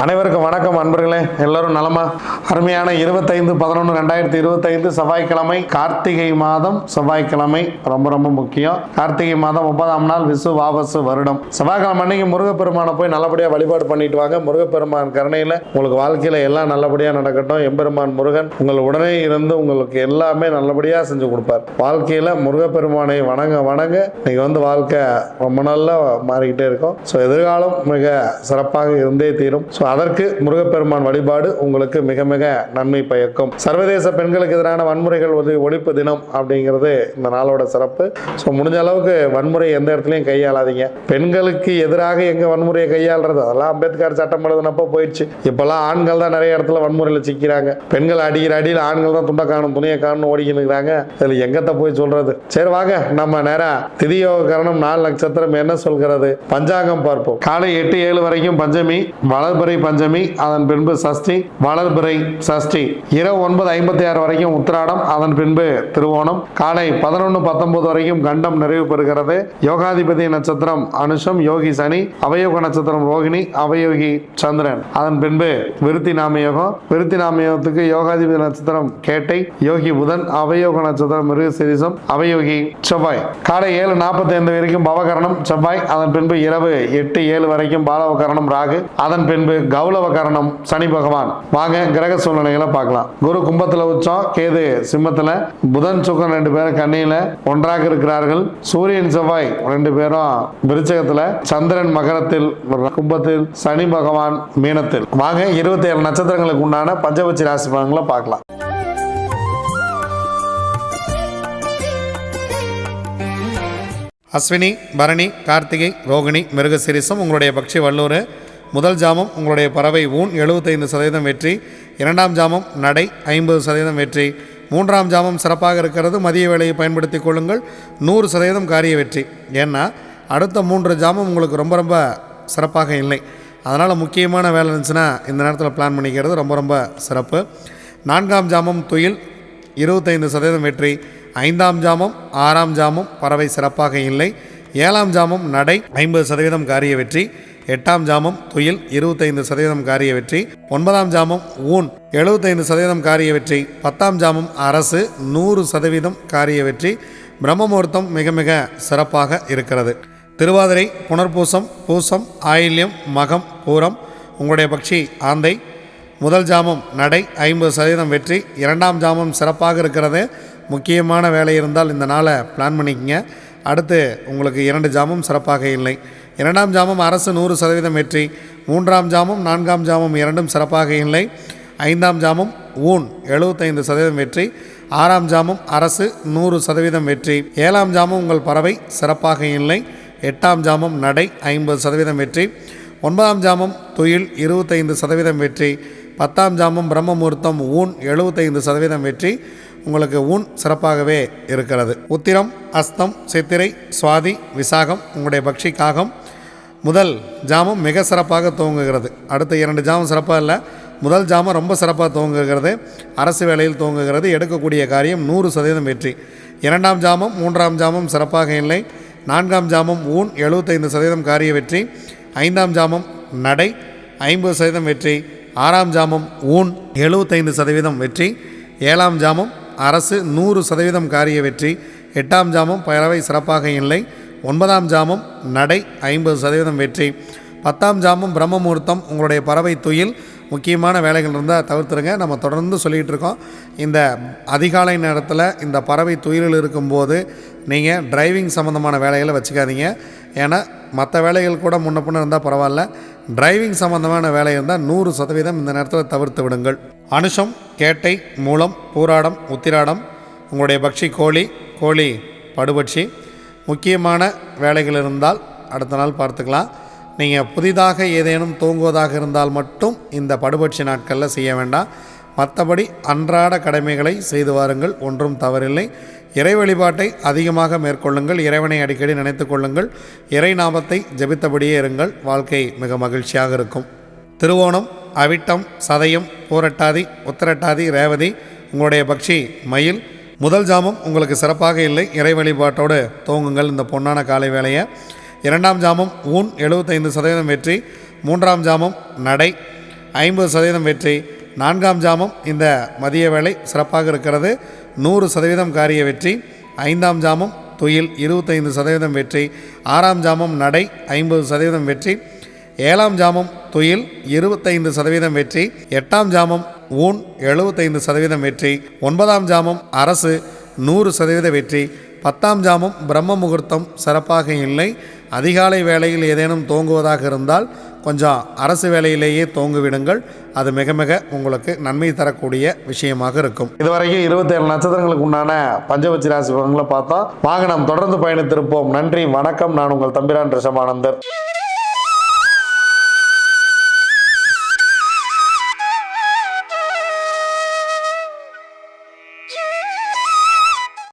அனைவருக்கும் வணக்கம் அன்பர்களே, எல்லோரும் நலமா? அருமையான 25/11/2025 செவ்வாய்க்கிழமை, கார்த்திகை மாதம் செவ்வாய்க்கிழமை. ரொம்ப ரொம்ப முக்கியம். கார்த்திகை மாதம் 9ஆம் நாள், விசு வாவசு வருடம். செவ்வாய்க்கிழமை அன்னைக்கு முருகப்பெருமானை போய் நல்லபடியாக வழிபாடு பண்ணிட்டு வாங்க. முருகப்பெருமான் கருணையில் உங்களுக்கு வாழ்க்கையில் எல்லாம் நல்லபடியாக நடக்கட்டும். எம்பெருமான் முருகன் உங்கள் உடனே இருந்து உங்களுக்கு எல்லாமே நல்லபடியாக செஞ்சு கொடுப்பார். வாழ்க்கையில் முருகப்பெருமானை வணங்க வணங்க நீங்கள் வாழ்க்கை ரொம்ப நல்லா மாறிக்கிட்டே இருக்கும். ஸோ எதிர்காலம் மிக சிறப்பாக இருந்தே தீரும். ஸோ அதற்கு முருகப்பெருமான் வழிபாடு உங்களுக்கு மிக மிக நன்மை பயக்கும். சர்வதேச பெண்களுக்கு எதிரான வன்முறைகள் ஒழிப்பு தினம் அப்படிங்கிறது இந்த நாளோட சிறப்பு. ஸோ முடிஞ்ச அளவுக்கு வன்முறை எந்த இடத்துலையும் கையாளாதீங்க. பெண்களுக்கு எதிராக எங்க வன்முறையை கையாளுறது, அதெல்லாம் அம்பேத்கர் சட்டம் எழுதுனப்போ போயிடுச்சு. இப்பெல்லாம் ஆண்கள் தான் நிறைய இடத்துல வன்முறையில் சிக்கிறாங்க. பெண்கள் அடிக்கிற அடியில் ஆண்கள் தான் துண்டை காணும் துணியை காணும் ஓடிக்கினுக்கிறாங்க. இதில் எங்கத்தை போய் சொல்றது? சரி வாங்க, நம்ம நேரா திதியோக கரணம் 4 நட்சத்திரம் என்ன சொல்கிறது பஞ்சாங்கம் பார்ப்போம். காலை 8-7 வரைக்கும் பஞ்சமி, வளர்பிறை பஞ்சமி, அதன் பின்பு சஷ்டி, வளர்பிறை சஷ்டி. இரவு 9:56 வரைக்கும் உத்திராடம், அதன் பின்பு திருவோணம். காலை 11:19 வரைக்கும் கண்டம் நிறைவு பெறுகிறது. யோகாதிபதி நட்சத்திரம் அனுஷம், யோகி சனி, அவயோக நட்சத்திரம் ரோகிணி, அவயோகி சந்திரன். அதன் பின்பு விருத்தி நாமயோகம். விருத்தி நாமயோகத்துக்கு யோகாதிபதி நட்சத்திரம் கேட்டை, யோகி புதன், அவயோக நட்சத்திரம் மிருகசீரிசம், அவயோகி செவ்வாய். காலை 7:45 வரைக்கும் பவகரணம் செவ்வாய், அதன் பின்பு இரவு 8-7 வரைக்கும் பாலவகரணம் ராகு, அதன் பின்பு கௌளவ கரணம் சனி பகவான். வாங்க கிரக சூழ்நிலைகளை பார்க்கலாம். குரு கும்பத்துல உச்சம், கேது சிம்மத்துல, புதன் சுக்கரன் 2 பேரும் கன்னியில ஒன்றாக இருக்கிறார்கள். சூரியன் செவ்வாய் 2 பேரும் விருச்சகத்துல, சந்திரன் மகரத்தில், கும்பத்தில், சனி பகவான் மீனத்தில். வாங்க 27 நட்சத்திரங்களுக்கு உண்டான பஞ்சபட்சி ராசி பலன்களை பார்க்கலாம். அஸ்வினி, பரணி, கார்த்திகை, ரோகிணி, மிருகசீரிசம் உங்களுடைய பக்ஷி வல்லூர். முதல் ஜாமம் உங்களுடைய பறவை ஊன் 75% வெற்றி. 2ஆம் ஜாமம் நடை 50% வெற்றி. 3ஆம் ஜாமம் சிறப்பாக இருக்கிறது. மதிய வேலையை பயன்படுத்தி கொள்ளுங்கள். 100% காரிய வெற்றி. ஏன்னா அடுத்த 3 ஜாமம் உங்களுக்கு ரொம்ப ரொம்ப சிறப்பாக இல்லை. அதனால் முக்கியமான வேலை இருந்துச்சுன்னா இந்த நேரத்தில் பிளான் பண்ணிக்கிறது ரொம்ப ரொம்ப சிறப்பு. 4ஆம் ஜாமம் துயில் 25% வெற்றி. 5ஆம் ஜாமம் 6ஆம் ஜாமம் பறவை சிறப்பாக இல்லை. 7ஆம் ஜாமம் நடை 50% காரிய வெற்றி. 8ஆம் ஜாமம் துயில் 25% காரிய வெற்றி. 9ஆம் ஜாமம் ஊன் 75% காரிய வெற்றி. 10ஆம் ஜாமம் அரசு 100% காரிய வெற்றி. பிரம்ம முகூர்த்தம் மிக மிக சிறப்பாக இருக்கிறது. திருவாதிரை, புனர்பூசம், பூசம், ஆயில்யம், மகம், பூரம் உங்களுடைய பக்ஷி ஆந்தை. முதல் ஜாமம் நடை 50% வெற்றி. 2ஆம் ஜாமம் சிறப்பாக இருக்கிறது. முக்கியமான வேலை இருந்தால் இந்த நாளை பிளான் பண்ணிக்கங்க. அடுத்து உங்களுக்கு 2 ஜாமம் சிறப்பாக இல்லை. 2ஆம் ஜாமம் அரசு 100% வெற்றி. 3ஆம் ஜாமம் 4ஆம் ஜாமம் இரண்டும் சிறப்பாக இல்லை. 5ஆம் ஜாமம் ஊன் 75% வெற்றி. 6ஆம் ஜாமம் அரசு 100% வெற்றி. 7ஆம் ஜாமம் உங்கள் பறவை சிறப்பாக இல்லை. 8ஆம் ஜாமம் நடை 50% வெற்றி. 9ஆம் ஜாமம் துயில் 25% வெற்றி. 10ஆம் ஜாமம் பிரம்ம முகூர்த்தம் ஊன் 75% வெற்றி. உங்களுக்கு ஊன் சிறப்பாகவே இருக்கிறது. உத்திரம், அஸ்தம், சித்திரை, சுவாதி, விசாகம் உங்களுடைய பக்ஷி காகம். முதல் ஜாமம் மிக சிறப்பாக துவங்குகிறது. அடுத்த 2 ஜாமம் சிறப்பாக இல்லை. முதல் ஜாமம் ரொம்ப சிறப்பாக துவங்குகிறது. அரசு வேலையில் துவங்குகிறது. எடுக்கக்கூடிய காரியம் 100% வெற்றி. 2ஆம் ஜாமம் 3ஆம் ஜாமம் சிறப்பாக இல்லை. 4ஆம் ஜாமம் ஊன் 75% காரிய வெற்றி. 5ஆம் ஜாமம் நடை 50% வெற்றி. 6ஆம் ஜாமம் ஊன் 75% வெற்றி. 7ஆம் ஜாமம் அரசு 100% காரிய வெற்றி. 8ஆம் ஜாமம் பறவை சிறப்பாக இல்லை. 9ஆம் ஜாமம் நடை 50% வெற்றி. 10ஆம் ஜாமம் பிரம்ம முகூர்த்தம் உங்களுடைய பறவை துயில். முக்கியமான வேலைகள் இருந்தால் தவிர்த்துருங்க. நம்ம தொடர்ந்து சொல்லிகிட்டு இருக்கோம். இந்த அதிகாலை நேரத்தில் இந்த பறவை துயிலில் இருக்கும்போது நீங்கள் டிரைவிங் சம்மந்தமான வேலைகளை வச்சுக்காதீங்க. ஏன்னா மற்ற வேலைகள் கூட முன்ன பின்ன இருந்தால் பரவாயில்ல, டிரைவிங் சம்மந்தமான வேலை இருந்தால் 100% இந்த நேரத்தில் தவிர்த்து விடுங்கள். அனுஷம், கேட்டை, மூலம், பூராடம், உத்திராடம் உங்களுடைய பக்ஷி கோழி. கோழி படுபட்சி. முக்கியமான வேலைகள் இருந்தால் அடுத்த நாள் பார்த்துக்கலாம். நீங்கள் புதிதாக ஏதேனும் தூங்குவதாக இருந்தால் மட்டும் இந்த படுபட்சி நாட்களில் செய்ய வேண்டாம். மற்றபடி அன்றாட கடமைகளை செய்து வாருங்கள், ஒன்றும் தவறில்லை. இறை வழிபாட்டை அதிகமாக மேற்கொள்ளுங்கள். இறைவனை அடிக்கடி நினைத்து கொள்ளுங்கள். இறை நாமத்தை ஜபித்தபடியே இருங்கள். வாழ்க்கை மிக மகிழ்ச்சியாக இருக்கும். திருவோணம், அவிட்டம், சதயம், பூரட்டாதி, உத்திரட்டாதி, ரேவதி உங்களுடைய பக்ஷி மயில். முதல் ஜாமம் உங்களுக்கு சிறப்பாக இல்லை. இறை வழிபாட்டோடு துவங்குங்கள் இந்த பொன்னான காலை வேளையை. 2ஆம் ஜாமம் ஊன் 75% வெற்றி. 3ஆம் ஜாமம் நடை 50% வெற்றி. 4ஆம் ஜாமம் இந்த மதிய வேளை சிறப்பாக இருக்கிறது, 100% காரிய வெற்றி. 5ஆம் ஜாமம் துயில் 25% வெற்றி. 6ஆம் ஜாமம் நடை 50% வெற்றி. 7ஆம் ஜாமம் துயில் 25% வெற்றி. 8ஆம் ஜாமம் ஊன் 75% வெற்றி. 9ஆம் ஜாமம் அரசு 100% வெற்றி. 10ஆம் ஜாமம் பிரம்ம முகூர்த்தம் சிறப்பாக இல்லை. அதிகாலை வேளையில் ஏதேனும் தோங்குவதாக இருந்தால் கொஞ்சம் அரசு வேலையிலேயே தோங்குவிடுங்கள். அது மிக மிக உங்களுக்கு நன்மை தரக்கூடிய விஷயமாக இருக்கும். இதுவரைக்கும் 27 நட்சத்திரங்களுக்கு உண்டான பஞ்சபட்சி ராசி பலன்களை பார்த்தோம். வாங்க நாம் தொடர்ந்து பயணித்திருப்போம். நன்றி, வணக்கம். நான் உங்கள் தம்பிரான் ரிஷபானந்தர்.